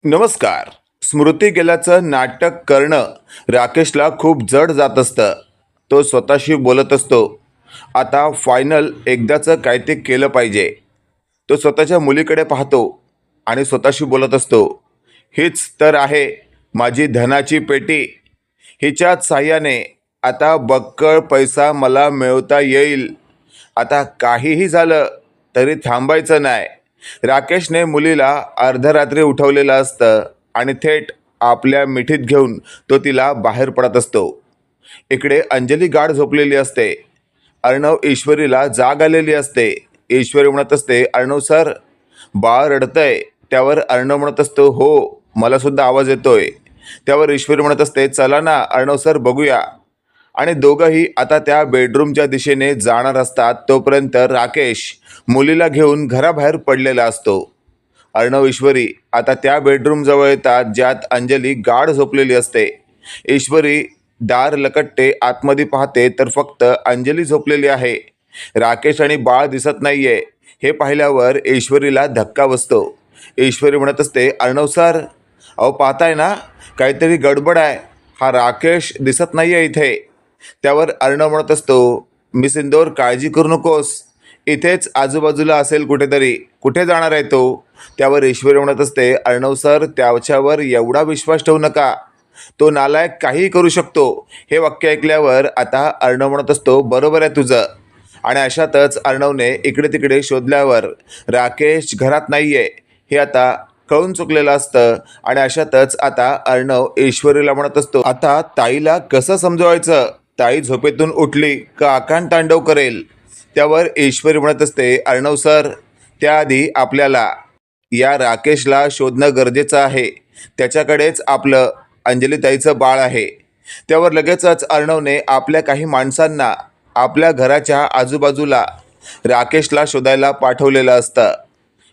नमस्कार. स्मृती गेल्याचं नाटक करणं राकेशला खूप जड जात असतं. तो स्वतःशी बोलत असतो, आता फायनल एकदाचं काय ते केलं पाहिजे. तो स्वतःच्या मुलीकडे पाहतो आणि स्वतःशी बोलत असतो, हीच तर आहे माझी धनाची पेटी. हिच्याच साह्याने आता बक्कळ पैसा मला मिळवता येईल. आता काहीही झालं तरी थांबायचं नाही. राकेशने मुलीला अर्धरात्री उठवलेलं असतं आणि थेट आपल्या मिठीत घेऊन तो तिला बाहेर पडत असतो. इकडे अंजली गाढ झोपलेली असते. अर्णव ईश्वरीला जाग आलेली असते. ईश्वरी म्हणत असते, अर्णव सर, बाळ रडतंय. त्यावर अर्णव म्हणत असतो, हो मला सुद्धा आवाज येतोय. त्यावर ईश्वरी म्हणत असते, चला ना अर्णव सर बघूया. आणि दोघंही आता त्या बेडरूमच्या दिशेने जाणार असतात. तोपर्यंत राकेश मुलीला घेऊन घराबाहेर पडलेला असतो. अर्णव ईश्वरी आता त्या बेडरूम जवळ येतात ज्यात अंजली गाढ झोपलेली असते. ईश्वरी दार लकटते, आतमध्ये पाहते तर फक्त अंजली झोपलेली आहे. राकेश आणि बाळ दिसत नाहीये. हे पाहिल्यावर ईश्वरीला धक्का बसतो. ईश्वरी म्हणत असते, अर्णव सर, अहो पाहताय ना काहीतरी गडबड आहे. हा राकेश दिसत नाहीये इथे. त्यावर अर्णव म्हणत असतो, मिस इंदोर काळजी करू नकोस, इथेच आजूबाजूला असेल कुठेतरी. कुठे जाणार आहे तो? त्यावर ईश्वरी म्हणत असते, अर्णव सर त्याच्यावर एवढा विश्वास ठेवू नका, तो नालायक काहीही करू शकतो. हे वाक्य ऐकल्यावर आता अर्णव म्हणत असतो, बरोबर आहे तुझं. आणि अशातच अर्णवने इकडे तिकडे शोधल्यावर राकेश घरात नाहीये हे आता कळून चुकलेलं असतं. आणि अशातच आता अर्णव ईश्वरीला म्हणत असतो, आता ताईला कसं समजवायचं? ताई झोपेतून उठली का आकांत तांडव करेल. त्यावर ईश्वरी म्हणत असते, अर्णव सर, त्याआधी आपल्याला या राकेशला शोधणं गरजेचं आहे. त्याच्याकडेच आपलं अंजलीताईचं बाळ आहे. त्यावर लगेचच अर्णवने आपल्या काही माणसांना आपल्या घराच्या आजूबाजूला राकेशला शोधायला पाठवलेलं असतं.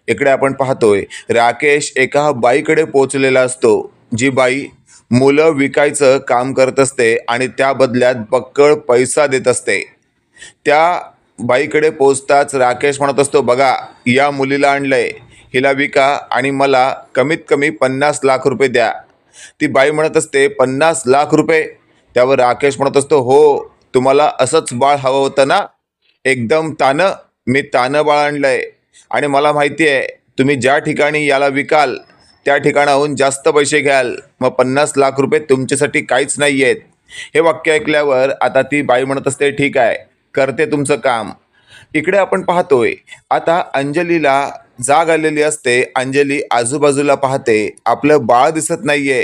इकडे आपण पाहतोय राकेश एका बाईकडे पोचलेला असतो. जी बाई मुलं विकायचं काम करत असते आणि त्या बदल्यात बक्कळ पैसा देत असते. त्या बाईकडे पोचताच राकेश म्हणत असतो, बघा या मुलीला आणलंय, हिला विका आणि मला कमीत कमी 50 लाख रुपये द्या. ती बाई म्हणत असते, 50 लाख रुपये? त्यावर राकेश म्हणत असतो, हो तुम्हाला असंच बाळ हवं होतं ना, एकदम तानं. मी तानं बाळ आणलंय आणि मला माहिती आहे तुम्ही ज्या ठिकाणी याला विकाल त्या ठिकाणाहून जास्त पैसे घ्याल. मग 50 लाख रुपये तुमच्यासाठी काहीच नाही आहेत. हे वाक्य ऐकल्यावर आता ती बाई म्हणत असते, ठीक आहे करते तुमचं काम. इकडे आपण पाहतोय आता अंजलीला जाग आलेली असते. अंजली आजूबाजूला पाहते, आपलं बाळ दिसत नाहीये.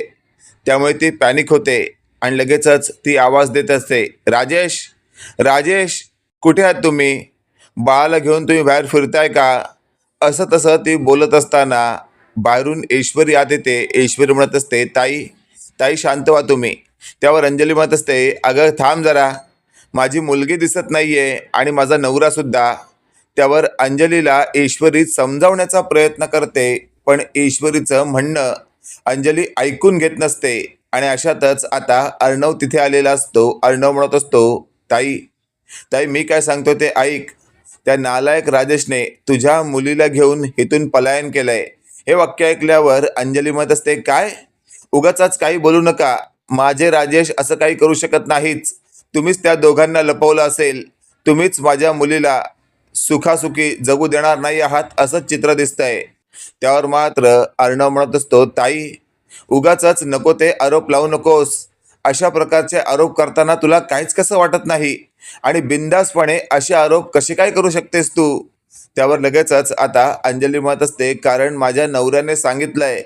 त्यामुळे ती पॅनिक होते आणि लगेचच ती आवाज देत असते, राजेश, राजेश, कुठे आहात तुम्ही? बाळाला घेऊन तुम्ही बाहेर फिरताय का? असं तसं ती बोलत असताना बाहेरून ईश्वरी आत येते. ईश्वरी म्हणत असते, ताई, ताई शांत व्हा तुम्ही. त्यावर अंजली म्हणत असते, अगं थांब जरा, माझी मुलगी दिसत नाहीये आणि माझा नवरासुद्धा. त्यावर अंजलीला ईश्वरी समजावण्याचा प्रयत्न करते, पण ईश्वरीचं म्हणणं अंजली ऐकून घेत नसते. आणि अशातच आता अर्णव तिथे आलेला असतो. अर्णव म्हणत असतो, ताई, ताई मी काय सांगतो ते ऐक. त्या नालायक राजेशने तुझ्या मुलीला घेऊन इथून पलायन केलंय. हे वाक्य ऐकल्यावर अंजली म्हणत असते, काय? उगाच काही बोलू नका. माझे राजेश असं काही करू शकत नाहीच. तुम्हीच त्या दोघांना लपवलं असेल. तुम्हीच माझ्या मुलीला सुखासुखी जगू देणार नाही आहात असं चित्र दिसतंय. त्यावर मात्र अर्णव म्हणत असतो, ताई उगाच नको ते आरोप लावू नकोस. अशा प्रकारचे आरोप करताना तुला काहीच कसं वाटत नाही आणि बिनधास्तपणे असे आरोप कसे काय करू शकतेस तू? त्यावर लगेचच आता अंजली म्हणत असते, कारण माझ्या नवऱ्याने सांगितलंय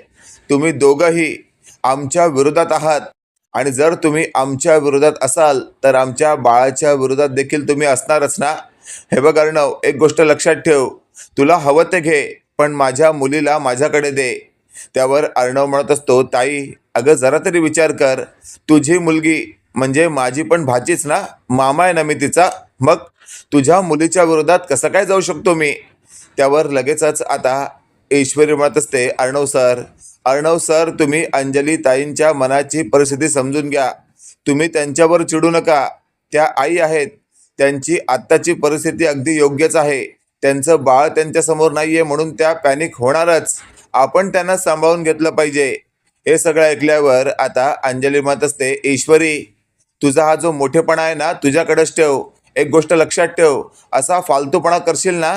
तुम्ही दोघंही आमच्या विरोधात आहात आणि जर तुम्ही आमच्या विरोधात असाल तर आमच्या बाळाच्या विरोधात देखील तुम्ही असणारच ना. हे बघ अर्णव, एक गोष्ट लक्षात ठेव, तुला हवं ते घे पण माझ्या मुलीला माझ्याकडे दे. त्यावर अर्णव म्हणत असतो, ताई अगं जरा तरी विचार कर, तुझी मुलगी म्हणजे माझी पण भाचीच ना, मामा आहे ना मी तिचा. मग तुझ्या मुलीच्या विरोधात कसं काय जाऊ शकतो मी? त्यावर लगेचच आता ईश्वरी म्हणत असते, अर्णव सर, अर्णव सर, तुम्ही अंजली ताईंच्या मनाची परिस्थिती समजून घ्या. तुम्ही त्यांच्यावर चिडू नका. त्या आई आहेत, त्यांची आत्ताची परिस्थिती अगदी योग्यच आहे. त्यांचं बाळ त्यांच्यासमोर नाही आहे म्हणून त्या पॅनिक होणारच. आपण त्यांना सांभाळून घेतलं पाहिजे. हे सगळं ऐकल्यावर आता अंजली म्हणत असते, ईश्वरी तुझा हा जो मोठेपणा आहे ना तुझ्याकडेच ठेव. एक गोष्ट लक्षात ठेव, असा फालतूपणा करशील ना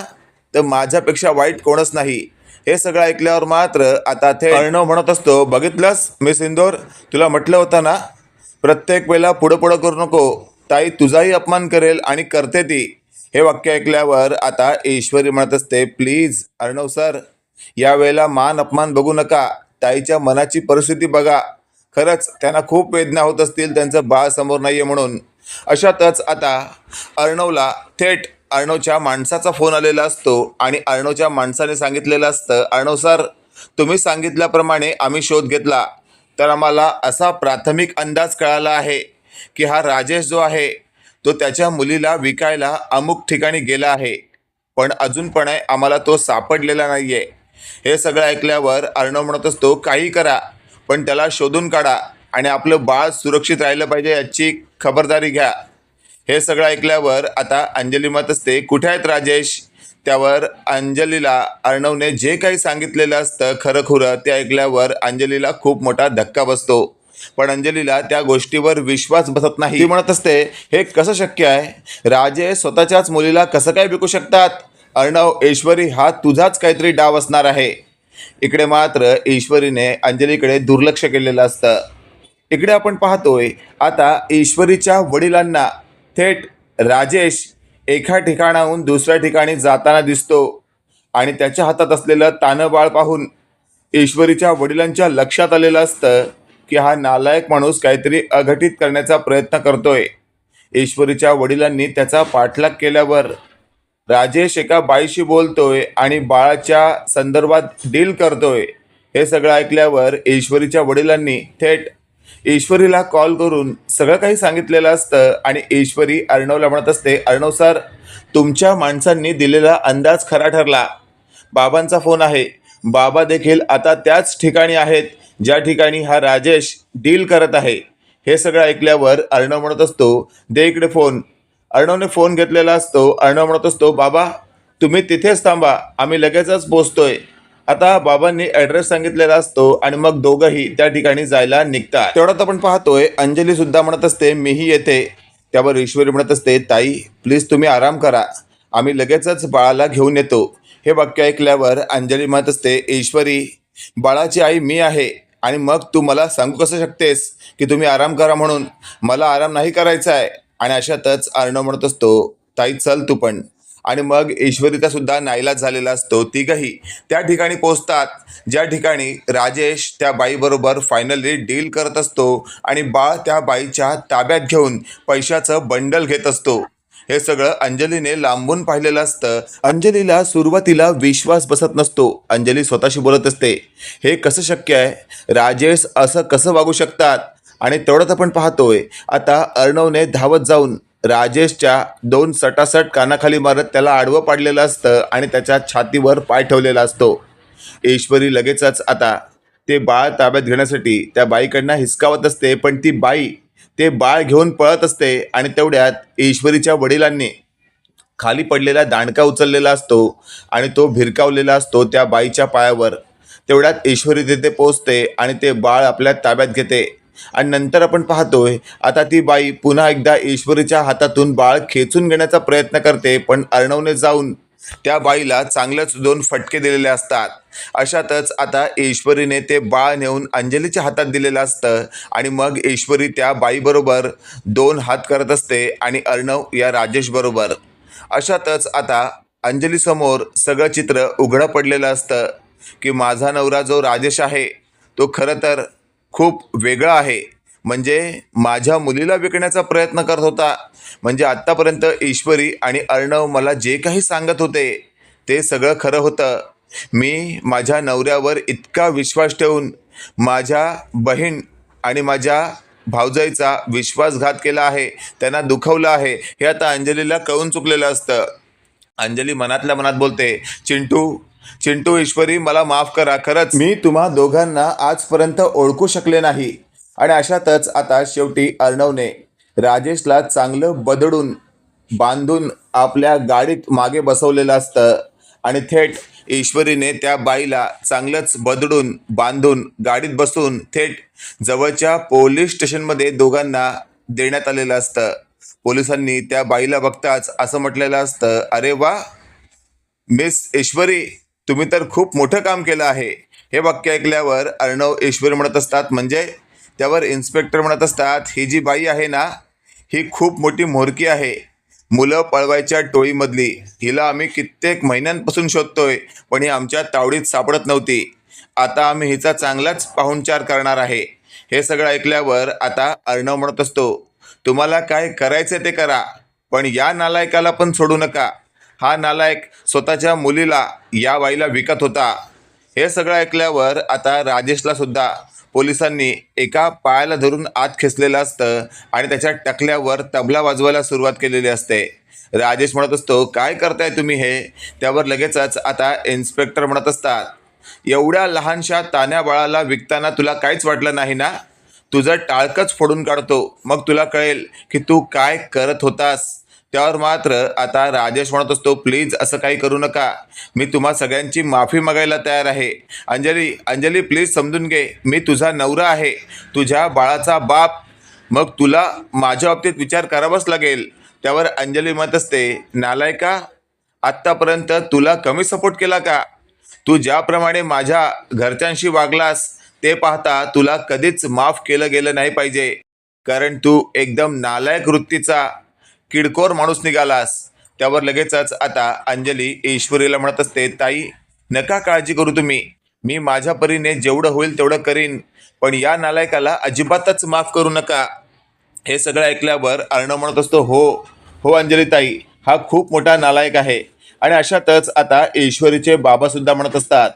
तर माझ्यापेक्षा वाईट कोणच नाही. हे सगळं ऐकल्यावर मात्र आता ते अर्णव म्हणत असतो, बघितलंस मी सिंदूर, तुला म्हटलं होतं ना प्रत्येक वेळेला पुढं पुढं करू नको, ताई तुझाही अपमान करेल आणि करते ती. हे वाक्य ऐकल्यावर आता ईश्वरी म्हणत असते, प्लीज अर्णव सर, या वेळेला मान अपमान बघू नका, ताईच्या मनाची परिस्थिती बघा. खरंच त्यांना खूप वेदना होत असतील त्यांचं बाळ समोर नाहीये म्हणून. अशातच आता अर्णवला थेट अर्णवच्या माणसाचा फोन आलेला असतो आणि अर्णवच्या माणसाने सांगितलेलं असतं, अर्णव सर तुम्ही सांगितल्याप्रमाणे आम्ही शोध घेतला तर आम्हाला असा प्राथमिक अंदाज कळाला आहे की हा राजेश जो आहे तो त्याच्या मुलीला विकायला अमुक ठिकाणी गेला आहे, पण अजूनपणे आम्हाला तो सापडलेला नाहीये. हे सगळं ऐकल्यावर अर्णव म्हणत असतो, काही करा पण त्याला शोधून काढा आणि आपलं बाळ सुरक्षित राहिलं पाहिजे याची खबरदारी घ्या. हे सगळं ऐकल्यावर आता अंजली म्हणत असते, कुठे आहेत राजेश? त्यावर अंजलीला अर्णवने जे काही सांगितलेलं असतं खरंखुरं ते ऐकल्यावर अंजलीला खूप मोठा धक्का बसतो. पण अंजलीला त्या गोष्टीवर विश्वास बसत नाही. ती म्हणत असते, हे कसं शक्य आहे? राजेश स्वतःच्याच मुलीला कसं काय विकू शकतात? अर्णव, ईश्वरी हा तुझाच काहीतरी डाव असणार आहे. इकडे मात्र ईश्वरीने अंजलीकडे दुर्लक्ष केलेलं असतं. इकडे आपण पाहतोय आता ईश्वरीच्या वडिलांना थेट राजेश एका ठिकाणाहून दुसऱ्या ठिकाणी जाताना दिसतो आणि त्याच्या हातात असलेलं तानं बाळ पाहून ईश्वरीच्या वडिलांच्या लक्षात आलेलं असतं की हा नालायक माणूस काहीतरी अघटित करण्याचा प्रयत्न करतोय. ईश्वरीच्या वडिलांनी त्याचा पाठलाग केल्यावर राजेश एका बाईशी बोलतोय आणि बाळाच्या संदर्भात डील करतोय. हे सगळं ऐकल्यावर ईश्वरीच्या वडिलांनी थेट ईश्वरीला कॉल करून सगळं काही सांगितलेलं असतं आणि ईश्वरी अर्णवला म्हणत असते, अर्णव सर तुमच्या माणसांनी दिलेला अंदाज खरा ठरला. बाबांचा फोन आहे, बाबा देखील आता त्याच ठिकाणी आहेत ज्या ठिकाणी हा राजेश डील करत आहे. हे सगळं ऐकल्यावर अर्णव म्हणत असतो, दे इकडे फोन. अर्णवने फोन घेतलेला असतो. अर्णव म्हणत असतो, बाबा तुम्ही तिथेच थांबा, आम्ही लगेचच पोहोचतोय. आता बाबांनी ॲड्रेस सांगितलेला असतो आणि मग दोघंही त्या ठिकाणी जायला निघतात. तेवढ्यात आपण पाहतोय अंजली सुद्धा म्हणत असते, मीही येते. त्यावर ईश्वरी म्हणत असते, ताई प्लीज तुम्ही आराम करा, आम्ही लगेचच बाळाला घेऊन येतो. हे वाक्य ऐकल्यावर अंजली म्हणत असते, ईश्वरी बाळाची आई मी आहे आणि मग तू मला सांगू कसं शकतेस की तुम्ही आराम करा म्हणून? मला आराम नाही करायचा आहे. आणि अशातच अर्णव म्हणत असतो, ताई चल तू पण. आणि मग ईश्वरीचा सुद्धा नाईलाज झालेला असतो. तिघही त्या ठिकाणी पोहोचतात ज्या ठिकाणी राजेश त्या बाईबरोबर फायनली डील करत असतो आणि बाळ त्या बाईच्या ताब्यात घेऊन पैशाचं बंडल घेत असतो. हे सगळं अंजलीने लांबून पाहिलेलं असतं. अंजलीला सुरुवातीला विश्वास बसत नसतो. अंजली स्वतःशी बोलत असते, हे कसं शक्य आहे? राजेश असं कसं वागू शकतात? आणि तेवढंच आपण पाहतोय आता अर्णवने धावत जाऊन राजेशच्या दोन सटासट कानाखाली मारत त्याला आडवं पाडलेलं असतं आणि त्याच्या छातीवर पाय ठेवलेला असतो. ईश्वरी लगेचच आता ते बाळ ताब्यात घेण्यासाठी त्या बाईकडनं हिसकावत असते, पण ती बाई ते बाळ घेऊन पळत असते आणि तेवढ्यात ईश्वरीच्या वडिलांनी खाली पडलेला दांडका उचललेला असतो आणि तो भिरकावलेला असतो त्या बाईच्या पायावर. तेवढ्यात ईश्वरी तिथे पोचते आणि ते बाळ आपल्या ताब्यात घेते. आणि नंतर आपण पाहतोय आता ती बाई पुन्हा एकदा ईश्वरीच्या हातातून बाळ खेचून घेण्याचा प्रयत्न करते, पण अर्णवने जाऊन त्या बाईला चांगलंच 2 फटके दिलेले असतात. अशातच आता ईश्वरीने ते बाळ नेऊन अंजलीच्या हातात दिलेलं असतं आणि मग ईश्वरी त्या बाईबरोबर 2 हात करत असते आणि अर्णव या राजेश बरोबर. अशातच आता अंजलीसमोर सगळं चित्र उघडं पडलेलं असतं की माझा नवरा जो राजेश आहे तो खरं तर खूप वेगळा आहे. म्हणजे माझ्या मुलीला विकण्याचा प्रयत्न करत होता. म्हणजे आत्तापर्यंत ईश्वरी आणि अर्णव मला जे काही सांगत होते ते सगळं खरं होतं. मी माझ्या नवऱ्यावर इतका विश्वास ठेवून माझ्या बहीण आणि माझ्या भावजाईचा विश्वासघात केला आहे, त्यांना दुखवलं आहे, हे आता अंजलीला कळून चुकलेलं असतं. अंजली मनातल्या मनात बोलते, चिंटू ईश्वरी मला माफ करा, खरंच मी तुम्हा दोघांना आजपर्यंत ओळखू शकले नाही. आणि अशातच आता शेवटी अर्णवने राजेशला चांगलं बदडून बांधून आपल्या गाडीत मागे बसवलेलं असतं आणि थेट ईश्वरीने त्या बाईला चांगलंच बदडून बांधून गाडीत बसून थेट जवळच्या पोलीस स्टेशनमध्ये दोघांना देण्यात आलेलं असतं. पोलिसांनी त्या बाईला बघताच असं म्हटलेलं असतं, अरे वा मिस ईश्वरी, तुम्ही तर खूप मोठं काम केलं आहे. हे वाक्य ऐकल्यावर अर्णव ईश्वरी म्हणत असतात, म्हणजे त्यावर इन्स्पेक्टर म्हणत असतात, ही जी बाई आहे ना, ही खूप मोठी म्होरकी आहे. मुलं पळवायच्या टोळीमधली. हिला आम्ही कित्येक महिन्यांपासून शोधतोय, पण ही आमच्या तावडीत सापडत नव्हती. आता आम्ही हिचा चांगलाच पाहुणचार करणार आहे. हे सगळं ऐकल्यावर आता अर्णव म्हणत असतो, तुम्हाला काय करायचं ते करा, पण या नालायकाला पण सोडू नका. हा नालायक स्वतःच्या मुलीला या बाईला विकत होता. हे सगळं ऐकल्यावर आता राजेशला सुद्धा पोलिसांनी एका पायाला धरून आत खेचलेलं असतं आणि त्याच्या टकल्यावर तबला वाजवायला सुरुवात केलेली असते. राजेश म्हणत असतो, काय करताय तुम्ही हे? त्यावर लगेचच आता इन्स्पेक्टर म्हणत असतात, एवढ्या लहानशा तान्या बाळाला विकताना तुला काहीच वाटलं नाही ना? तुझं टाळकंच फोडून काढतो, मग तुला कळेल की तू काय करत होतास. त्यावर मात्र आता राजेश म्हणत असतो, प्लीज असं काही करू नका. मी तुम्हा सगळ्यांची माफी मागायला तयार आहे. अंजली प्लीज समजून घे, मी तुझा नवरा आहे, तुझ्या बाळाचा बाप. मग तुला माझ्या बाबतीत विचार करावाच लागेल. त्यावर अंजली म्हणत असते, नालायका, आत्तापर्यंत तुला कमी सपोर्ट केला का? तू ज्याप्रमाणे माझ्या घरच्यांशी वागलास ते पाहता तुला कधीच माफ केलं गेलं नाही पाहिजे, कारण तू एकदम नालायक वृत्तीचा किडकोर माणूस निघालास. त्यावर लगेचच आता अंजली ईश्वरीला म्हणत असते, ताई नका काळजी करू तुम्ही, मी माझ्या परीने जेवढं होईल तेवढं करीन, पण या नालायकाला अजिबातच माफ करू नका. हे सगळं ऐकल्यावर अर्णव म्हणत असतो, हो हो अंजली ताई, हा खूप मोठा नालायक आहे. आणि अशातच आता ईश्वरीचे बाबासुद्धा म्हणत असतात,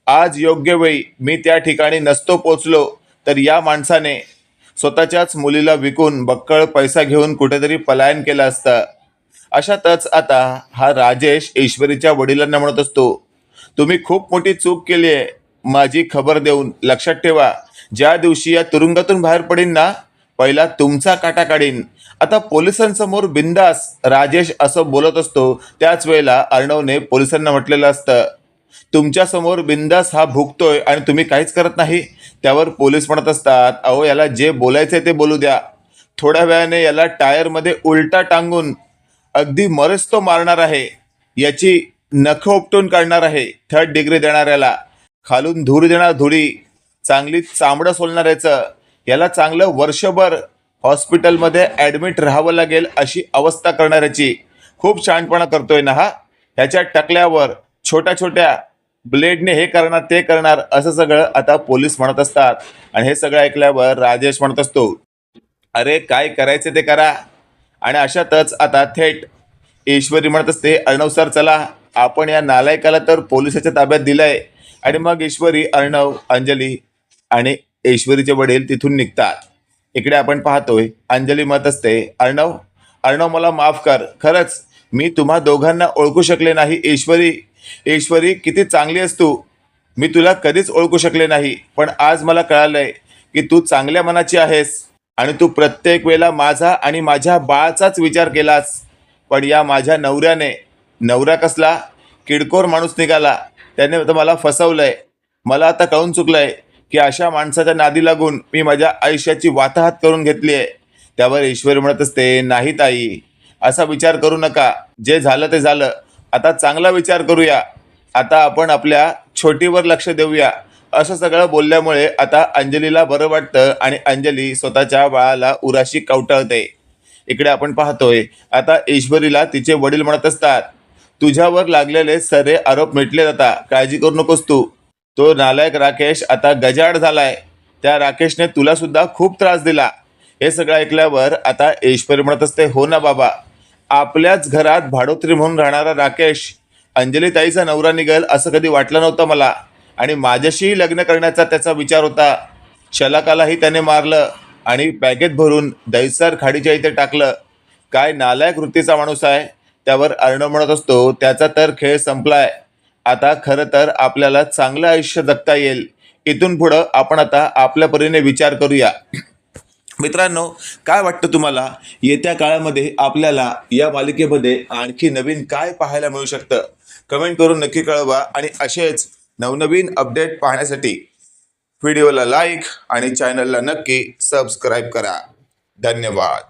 आज योग्य वेळी मी त्या ठिकाणी नसतो पोचलो तर या माणसाने स्वतःच्याच मुलीला विकून बक्कळ पैसा घेऊन कुठेतरी पलायन केलं असतं. अशातच आता हा राजेश ईश्वरीच्या वडिलांना म्हणत असतो, तुम्ही खूप मोठी चूक केली आहे माझी खबर देऊन. लक्षात ठेवा, ज्या दिवशी या तुरुंगातून बाहेर पडीन ना, पहिला तुमचा काटा काढीन. आता पोलिसांसमोर बिंदास राजेश असं बोलत असतो, त्याच वेळेला अर्णवने पोलिसांना म्हटलेलं असतं, तुमच्यासमोर बिंदास हा भुगतोय आणि तुम्ही काहीच करत नाही. त्यावर पोलीस म्हणत असतात, अहो याला जे बोलायचंय ते बोलू द्या. थोड्या वेळाने याला टायरमध्ये उलटा टांगून अगदी मरच तो मारणार आहे. याची नखं उपटून काढणार आहे. 3rd डिग्री देणार याला, खालून धूर देणार धुळी, चांगली चामडं सोलणार याचं. याला चांगलं वर्षभर हॉस्पिटलमध्ये ॲडमिट राहावं लागेल अशी अवस्था करणार याची. खूप शहाणपणा करतोय ना हा. ह्याच्या टकल्यावर छोट्या छोट्या ब्लेडने हे करणार ते करणार असं सगळं आता पोलीस म्हणत असतात. आणि हे सगळं ऐकल्यावर राजेश म्हणत असतो, अरे काय करायचे ते करा. आणि अशातच आता थेट ईश्वरी म्हणत असते, अर्णव सर चला, आपण या नालायकाला तर पोलिसाच्या ताब्यात दिलंय. आणि मग ईश्वरी, अर्णव, अंजली आणि ईश्वरीचे वडील तिथून निघतात. इकडे आपण पाहतोय अंजली म्हणत असते, अर्णव अर्णव मला माफ कर, खरंच मी तुम्हा दोघांना ओळखू शकले नाही. ईश्वरी किती चांगली आहेस तू, मी तुला कधीच ओळखू शकले नाही, पण आज मला कळालंय की तू चांगल्या मनाची आहेस आणि तू प्रत्येक वेळेला माझा आणि माझ्या बाळाचाच विचार केलास. पण या माझ्या नवऱ्याने, नवरा कसला किडकोर माणूस निघाला, त्याने तर मला फसवलंय. मला आता कळून चुकलंय की अशा माणसाच्या नादी लागून मी माझ्या आयुष्याची वाताहत करून घेतली आहे. त्यावर ईश्वरी म्हणत असते, नाही ताई, असा विचार करू नका. जे झालं ते झालं, आता चांगला विचार करूया. आता आपण आपल्या छोटीवर लक्ष देऊया. असं सगळं बोलल्यामुळे आता अंजलीला बरं वाटतं आणि अंजली स्वतःच्या बाळाला उराशी कवटाळते. इकडे आपण पाहतोय आता ईश्वरीला तिचे वडील म्हणत असतात, तुझ्यावर लागलेले सारे आरोप मिटले जातात, काळजी करू नकोस तू. तो नालायक राकेश आता गजाआड झालाय. त्या राकेशने तुला सुद्धा खूप त्रास दिला. हे सगळं ऐकल्यावर आता ईश्वरी म्हणत असते, हो ना बाबा, आपल्याच घरात भाडोत्री म्हणून राहणारा राकेश अंजली ताईचा नवरा निघेल असं कधी वाटलं नव्हतं मला. आणि माझ्याशीही लग्न करण्याचा त्याचा विचार होता. शलाकालाही त्याने मारलं आणि बॅगेत भरून दहिसर खाडीच्या इथे टाकलं. काय नालायक वृत्तीचा माणूस आहे. त्यावर अर्णव म्हणत असतो, त्याचा तर खेळ संपलाय. आता खरं तर आपल्याला चांगलं आयुष्य जगता येईल. इथून पुढं आपण आता आपल्या परीने विचार करूया. मित्रांनो, काय वाटतं तुम्हाला, येत्या काळामध्ये आपल्याला या मालिकेमध्ये आणखी नवीन काय पाहायला मिळू शकतं? कमेंट करून नक्की कळवा आणि असेच नवनवीन अपडेट पाहण्यासाठी व्हिडिओला लाईक आणि चॅनलला नक्की सबस्क्राईब करा. धन्यवाद.